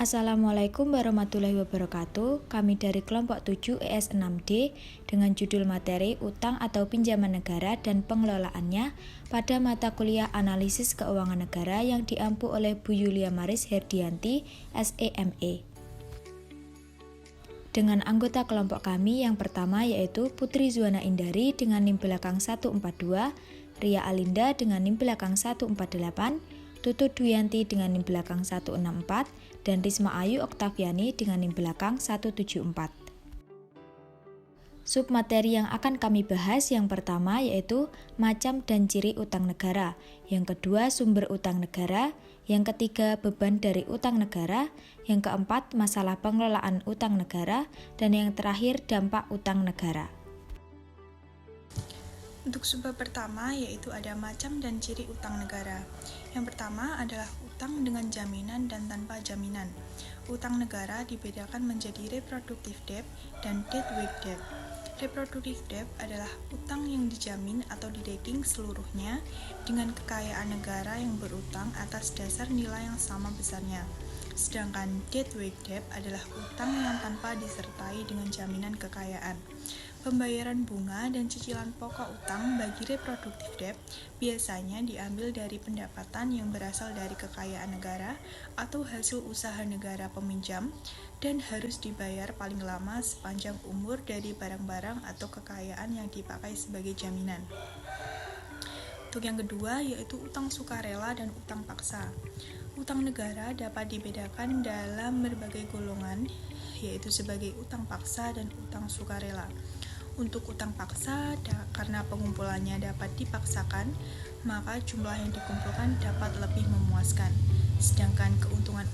Assalamualaikum warahmatullahi wabarakatuh. Kami dari kelompok 7 ES6D dengan judul materi Utang atau Pinjaman Negara dan Pengelolaannya pada mata kuliah Analisis Keuangan Negara yang diampu oleh Bu Yulia Maris Herdianti, SEME. Dengan anggota kelompok kami yang pertama yaitu Putri Zuwana Indari dengan NIM belakang 142, Ria Alinda dengan NIM belakang 148, Tutut Duyanti dengan NIM belakang 164, dan Risma Ayu Oktaviani dengan NIM belakang 174. Submateri yang akan kami bahas yang pertama yaitu macam dan ciri utang negara, yang kedua sumber utang negara, yang ketiga beban dari utang negara, yang keempat masalah pengelolaan utang negara, dan yang terakhir dampak utang negara. Untuk subbab pertama yaitu ada macam dan ciri utang negara. Yang pertama adalah utang dengan jaminan dan tanpa jaminan. Utang negara dibedakan menjadi reproductive debt dan deadweight debt. Reproductive debt adalah utang yang dijamin atau didekking seluruhnya dengan kekayaan negara yang berutang atas dasar nilai yang sama besarnya. Sedangkan deadweight debt adalah utang yang tanpa disertai dengan jaminan kekayaan. Pembayaran bunga dan cicilan pokok utang bagi reproductive debt biasanya diambil dari pendapatan yang berasal dari kekayaan negara atau hasil usaha negara peminjam dan harus dibayar paling lama sepanjang umur dari barang-barang atau kekayaan yang dipakai sebagai jaminan. Untuk yang kedua yaitu utang sukarela dan utang paksa. Utang negara dapat dibedakan dalam berbagai golongan, yaitu sebagai utang paksa dan utang sukarela. Untuk utang paksa, karena pengumpulannya dapat dipaksakan, maka jumlah yang dikumpulkan dapat lebih memuaskan. Sedangkan keuntungan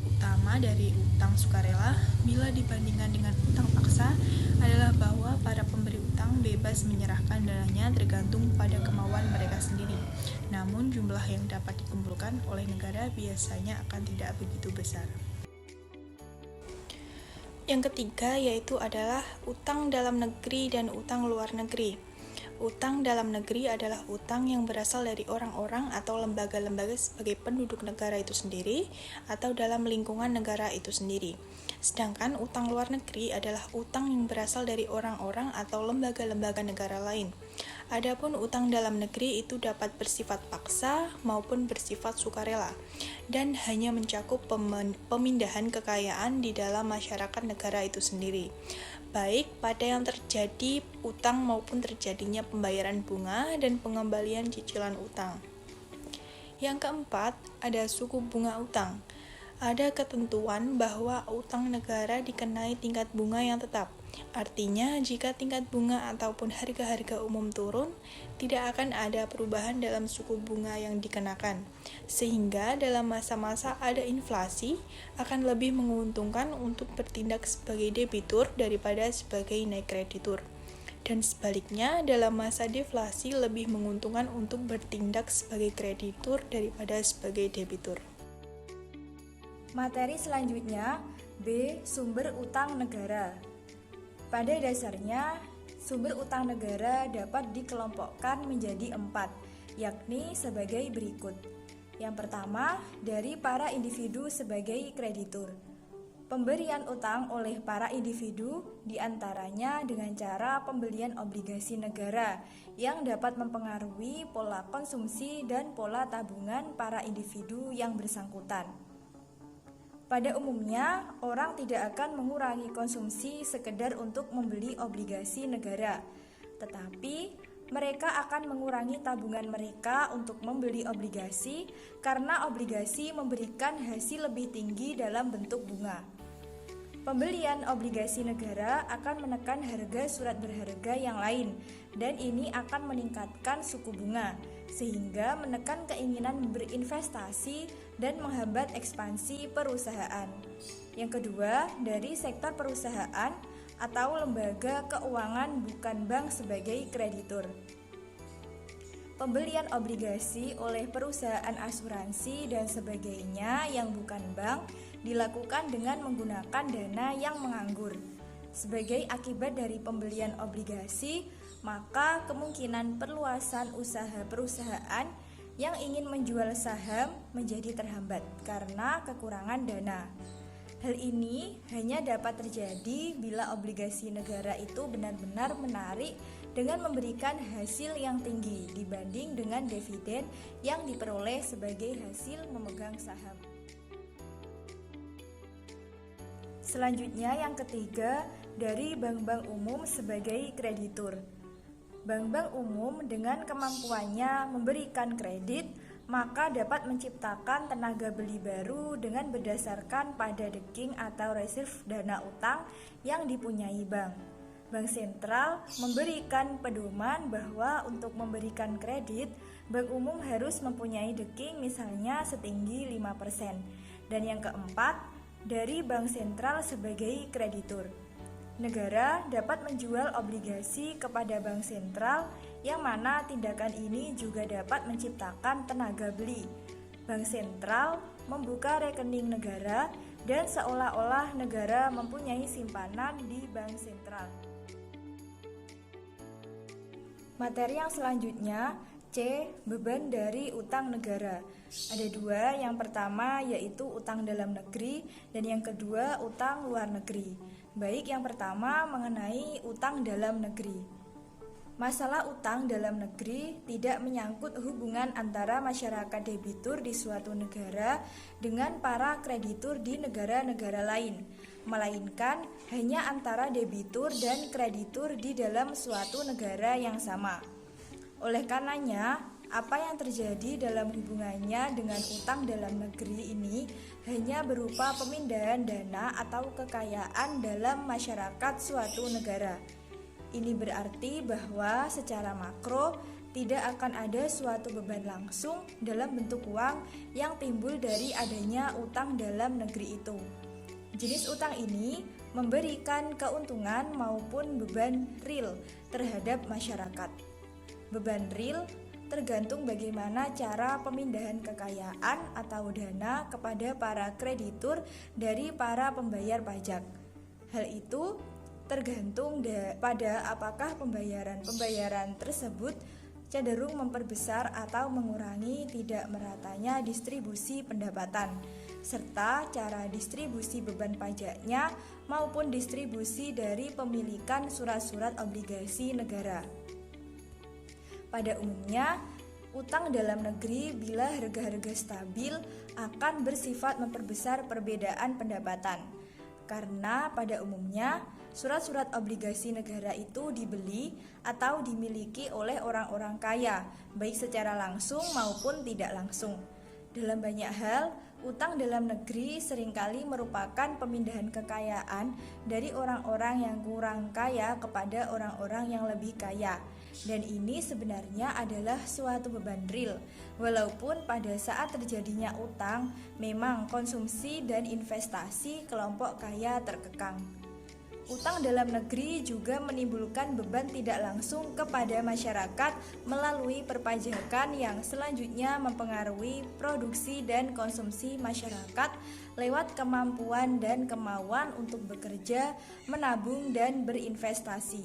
utama dari utang sukarela bila dibandingkan dengan utang paksa adalah bahwa para pemberi utang bebas menyerahkan dananya tergantung pada kemauan mereka sendiri. Namun jumlah yang dapat dikumpulkan oleh negara biasanya akan tidak begitu besar. Yang ketiga yaitu adalah utang dalam negeri dan utang luar negeri. Utang dalam negeri adalah utang yang berasal dari orang-orang atau lembaga-lembaga sebagai penduduk negara itu sendiri atau dalam lingkungan negara itu sendiri. Sedangkan utang luar negeri adalah utang yang berasal dari orang-orang atau lembaga-lembaga negara lain. Adapun utang dalam negeri itu dapat bersifat paksa maupun bersifat sukarela dan hanya mencakup pemindahan kekayaan di dalam masyarakat negara itu sendiri, baik pada yang terjadi utang maupun terjadinya pembayaran bunga dan pengembalian cicilan utang. Yang keempat, ada suku bunga utang. Ada ketentuan bahwa utang negara dikenai tingkat bunga yang tetap. Artinya, jika tingkat bunga ataupun harga-harga umum turun, tidak akan ada perubahan dalam suku bunga yang dikenakan. Sehingga dalam masa-masa ada inflasi, akan lebih menguntungkan untuk bertindak sebagai debitur daripada sebagai naik kreditur. Dan sebaliknya, dalam masa deflasi lebih menguntungkan untuk bertindak sebagai kreditur daripada sebagai debitur. Materi selanjutnya, B. Sumber utang negara. Pada dasarnya, sumber utang negara dapat dikelompokkan menjadi 4, yakni sebagai berikut. Yang pertama, dari para individu sebagai kreditur. Pemberian utang oleh para individu diantaranya dengan cara pembelian obligasi negara yang dapat mempengaruhi pola konsumsi dan pola tabungan para individu yang bersangkutan. Pada umumnya, orang tidak akan mengurangi konsumsi sekedar untuk membeli obligasi negara, tetapi mereka akan mengurangi tabungan mereka untuk membeli obligasi karena obligasi memberikan hasil lebih tinggi dalam bentuk bunga. Pembelian obligasi negara akan menekan harga surat berharga yang lain, dan ini akan meningkatkan suku bunga, sehingga menekan keinginan berinvestasi dan menghambat ekspansi perusahaan. Yang kedua, dari sektor perusahaan atau lembaga keuangan bukan bank sebagai kreditur. Pembelian obligasi oleh perusahaan asuransi dan sebagainya yang bukan bank dilakukan dengan menggunakan dana yang menganggur. Sebagai akibat dari pembelian obligasi, maka kemungkinan perluasan usaha perusahaan yang ingin menjual saham menjadi terhambat karena kekurangan dana. Hal ini hanya dapat terjadi bila obligasi negara itu benar-benar menarik dengan memberikan hasil yang tinggi dibanding dengan dividen yang diperoleh sebagai hasil memegang saham. Selanjutnya yang ketiga, dari bank-bank umum sebagai kreditur. Bank-bank umum dengan kemampuannya memberikan kredit maka dapat menciptakan tenaga beli baru dengan berdasarkan pada deking atau reserve dana utang yang dipunyai bank. Bank sentral memberikan pedoman bahwa untuk memberikan kredit, bank umum harus mempunyai deking misalnya setinggi 5%. Dan yang keempat, dari bank sentral sebagai kreditur. Negara dapat menjual obligasi kepada bank sentral yang mana tindakan ini juga dapat menciptakan tenaga beli. Bank sentral membuka rekening negara dan seolah-olah negara mempunyai simpanan di bank sentral. Materi yang selanjutnya, C. Beban dari utang negara. Ada dua, yang pertama yaitu utang dalam negeri dan yang kedua utang luar negeri. Baik, yang pertama mengenai utang dalam negeri. Masalah utang dalam negeri tidak menyangkut hubungan antara masyarakat debitur di suatu negara dengan para kreditur di negara-negara lain, melainkan hanya antara debitur dan kreditur di dalam suatu negara yang sama. Oleh karenanya, apa yang terjadi dalam hubungannya dengan utang dalam negeri ini hanya berupa pemindahan dana atau kekayaan dalam masyarakat suatu negara. Ini berarti bahwa secara makro tidak akan ada suatu beban langsung dalam bentuk uang yang timbul dari adanya utang dalam negeri itu. Jenis utang ini memberikan keuntungan maupun beban real terhadap masyarakat. Beban real tergantung bagaimana cara pemindahan kekayaan atau dana kepada para kreditur dari para pembayar pajak. Hal itu tergantung pada apakah pembayaran tersebut cenderung memperbesar atau mengurangi tidak meratanya distribusi pendapatan, serta cara distribusi beban pajaknya maupun distribusi dari pemilikan surat-surat obligasi negara. Pada umumnya, utang dalam negeri bila harga-harga stabil akan bersifat memperbesar perbedaan pendapatan. Karena pada umumnya, surat-surat obligasi negara itu dibeli atau dimiliki oleh orang-orang kaya, baik secara langsung maupun tidak langsung. Dalam banyak hal, utang dalam negeri seringkali merupakan pemindahan kekayaan dari orang-orang yang kurang kaya kepada orang-orang yang lebih kaya. Dan ini sebenarnya adalah suatu beban real, walaupun pada saat terjadinya utang, memang konsumsi dan investasi kelompok kaya terkekang. Utang dalam negeri juga menimbulkan beban tidak langsung kepada masyarakat melalui perpajakan yang selanjutnya mempengaruhi produksi dan konsumsi masyarakat lewat kemampuan dan kemauan untuk bekerja, menabung, dan berinvestasi.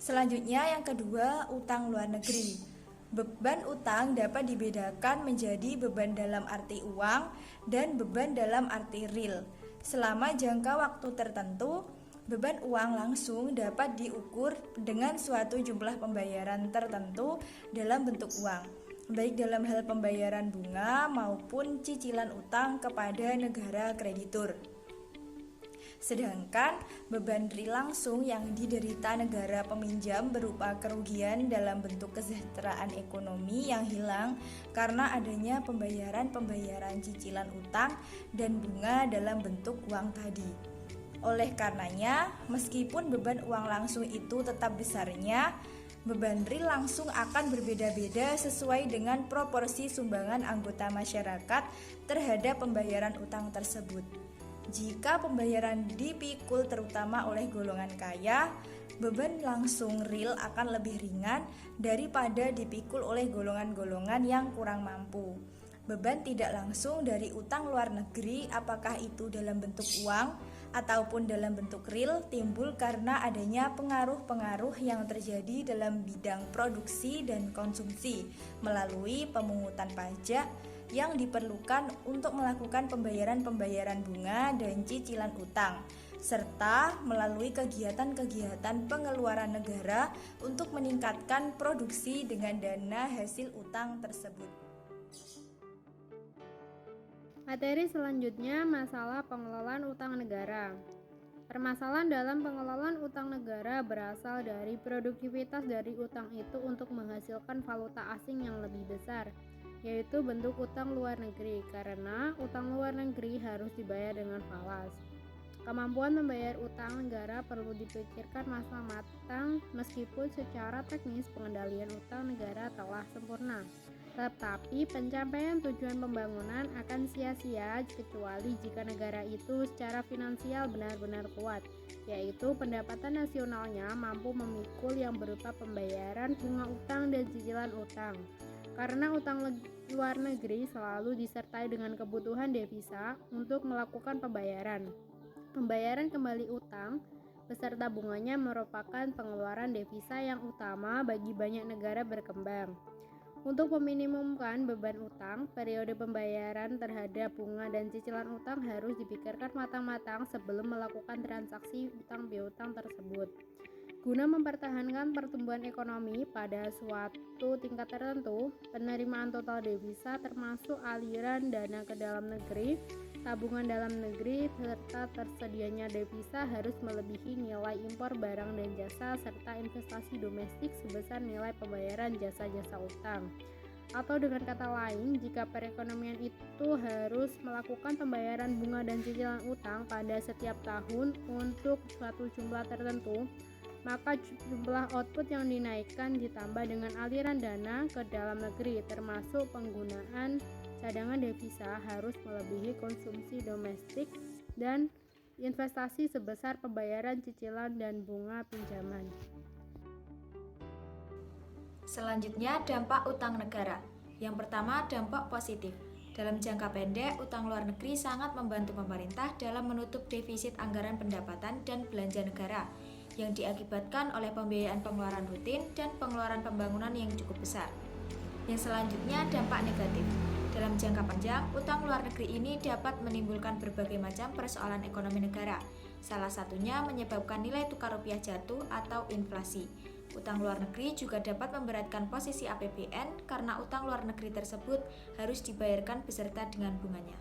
Selanjutnya yang kedua, utang luar negeri. Beban utang dapat dibedakan menjadi beban dalam arti uang dan beban dalam arti real. Selama jangka waktu tertentu, beban uang langsung dapat diukur dengan suatu jumlah pembayaran tertentu dalam bentuk uang, baik dalam hal pembayaran bunga maupun cicilan utang kepada negara kreditur. Sedangkan beban real langsung yang diderita negara peminjam berupa kerugian dalam bentuk kesejahteraan ekonomi yang hilang karena adanya pembayaran cicilan utang dan bunga dalam bentuk uang tadi. Oleh karenanya, meskipun beban uang langsung itu tetap besarnya, beban real langsung akan berbeda-beda sesuai dengan proporsi sumbangan anggota masyarakat terhadap pembayaran utang tersebut. Jika pembayaran dipikul terutama oleh golongan kaya, beban langsung real akan lebih ringan daripada dipikul oleh golongan-golongan yang kurang mampu. Beban tidak langsung dari utang luar negeri, apakah itu dalam bentuk uang ataupun dalam bentuk real timbul karena adanya pengaruh-pengaruh yang terjadi dalam bidang produksi dan konsumsi melalui pemungutan pajak yang diperlukan untuk melakukan pembayaran-pembayaran bunga dan cicilan utang, serta melalui kegiatan-kegiatan pengeluaran negara untuk meningkatkan produksi dengan dana hasil utang tersebut. Materi selanjutnya, masalah pengelolaan utang negara. Permasalahan dalam pengelolaan utang negara berasal dari produktivitas dari utang itu untuk menghasilkan valuta asing yang lebih besar, yaitu bentuk utang luar negeri, karena utang luar negeri harus dibayar dengan falas. Kemampuan membayar utang negara perlu dipikirkan matang meskipun secara teknis pengendalian utang negara telah sempurna. Tetapi pencapaian tujuan pembangunan akan sia-sia kecuali jika negara itu secara finansial benar-benar kuat, yaitu pendapatan nasionalnya mampu memikul yang berupa pembayaran bunga utang dan cicilan utang. Karena utang luar negeri selalu disertai dengan kebutuhan devisa untuk melakukan pembayaran. Pembayaran kembali utang beserta bunganya merupakan pengeluaran devisa yang utama bagi banyak negara berkembang. Untuk meminimumkan beban utang, periode pembayaran terhadap bunga dan cicilan utang harus dipikirkan matang-matang sebelum melakukan transaksi utang piutang tersebut. Guna mempertahankan pertumbuhan ekonomi pada suatu tingkat tertentu, penerimaan total devisa termasuk aliran dana ke dalam negeri, tabungan dalam negeri, serta tersedianya devisa harus melebihi nilai impor barang dan jasa serta investasi domestik sebesar nilai pembayaran jasa-jasa utang. Atau dengan kata lain, jika perekonomian itu harus melakukan pembayaran bunga dan cicilan utang pada setiap tahun untuk suatu jumlah tertentu, maka jumlah output yang dinaikkan ditambah dengan aliran dana ke dalam negeri termasuk penggunaan cadangan devisa harus melebihi konsumsi domestik dan investasi sebesar pembayaran cicilan dan bunga pinjaman. Selanjutnya, dampak utang negara. Yang pertama, dampak positif. Dalam jangka pendek, utang luar negeri sangat membantu pemerintah dalam menutup defisit anggaran pendapatan dan belanja negara yang diakibatkan oleh pembiayaan pengeluaran rutin dan pengeluaran pembangunan yang cukup besar. Yang selanjutnya, dampak negatif. Dalam jangka panjang, utang luar negeri ini dapat menimbulkan berbagai macam persoalan ekonomi negara. Salah satunya menyebabkan nilai tukar rupiah jatuh atau inflasi. Utang luar negeri juga dapat memberatkan posisi APBN karena utang luar negeri tersebut harus dibayarkan beserta dengan bunganya.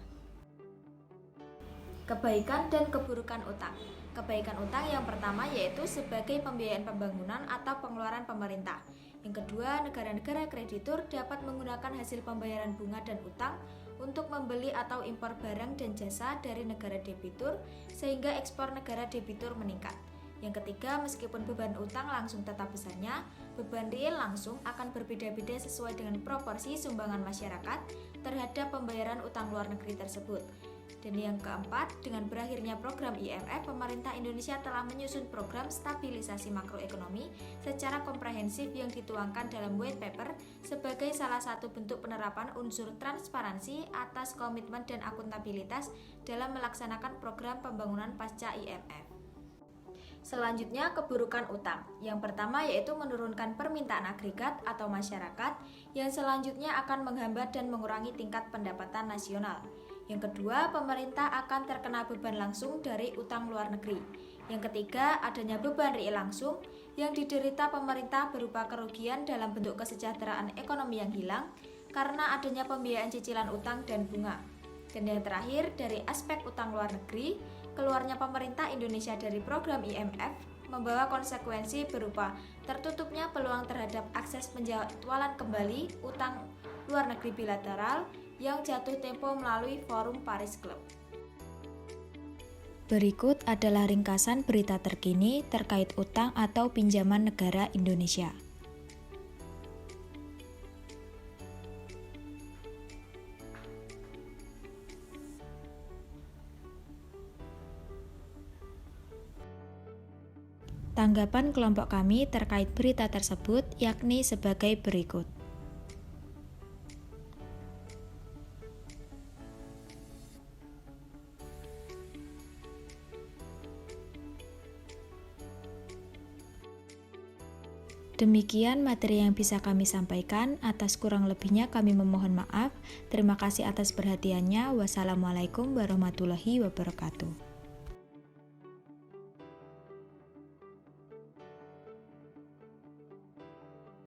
Kebaikan dan keburukan utang. Kebaikan utang yang pertama yaitu sebagai pembiayaan pembangunan atau pengeluaran pemerintah. Yang kedua, negara-negara kreditur dapat menggunakan hasil pembayaran bunga dan utang untuk membeli atau impor barang dan jasa dari negara debitur sehingga ekspor negara debitur meningkat. Yang ketiga, meskipun beban utang langsung tetap besarnya, beban real langsung akan berbeda-beda sesuai dengan proporsi sumbangan masyarakat terhadap pembayaran utang luar negeri tersebut. Dan yang keempat, dengan berakhirnya program IMF, pemerintah Indonesia telah menyusun program stabilisasi makroekonomi secara komprehensif yang dituangkan dalam white paper sebagai salah satu bentuk penerapan unsur transparansi atas komitmen dan akuntabilitas dalam melaksanakan program pembangunan pasca IMF. Selanjutnya, keburukan utang. Yang pertama yaitu menurunkan permintaan agregat atau masyarakat, yang selanjutnya akan menghambat dan mengurangi tingkat pendapatan nasional. Yang kedua, pemerintah akan terkena beban langsung dari utang luar negeri. Yang ketiga, adanya beban real langsung yang diderita pemerintah berupa kerugian dalam bentuk kesejahteraan ekonomi yang hilang karena adanya pembiayaan cicilan utang dan bunga. Dan yang terakhir, dari aspek utang luar negeri, keluarnya pemerintah Indonesia dari program IMF membawa konsekuensi berupa tertutupnya peluang terhadap akses penjadwalan kembali utang luar negeri bilateral yang jatuh tempo melalui forum Paris Club. Berikut adalah ringkasan berita terkini terkait utang atau pinjaman negara Indonesia. Tanggapan kelompok kami terkait berita tersebut yakni sebagai berikut. Demikian materi yang bisa kami sampaikan. Atas kurang lebihnya kami memohon maaf. Terima kasih atas perhatiannya. Wassalamualaikum warahmatullahi wabarakatuh.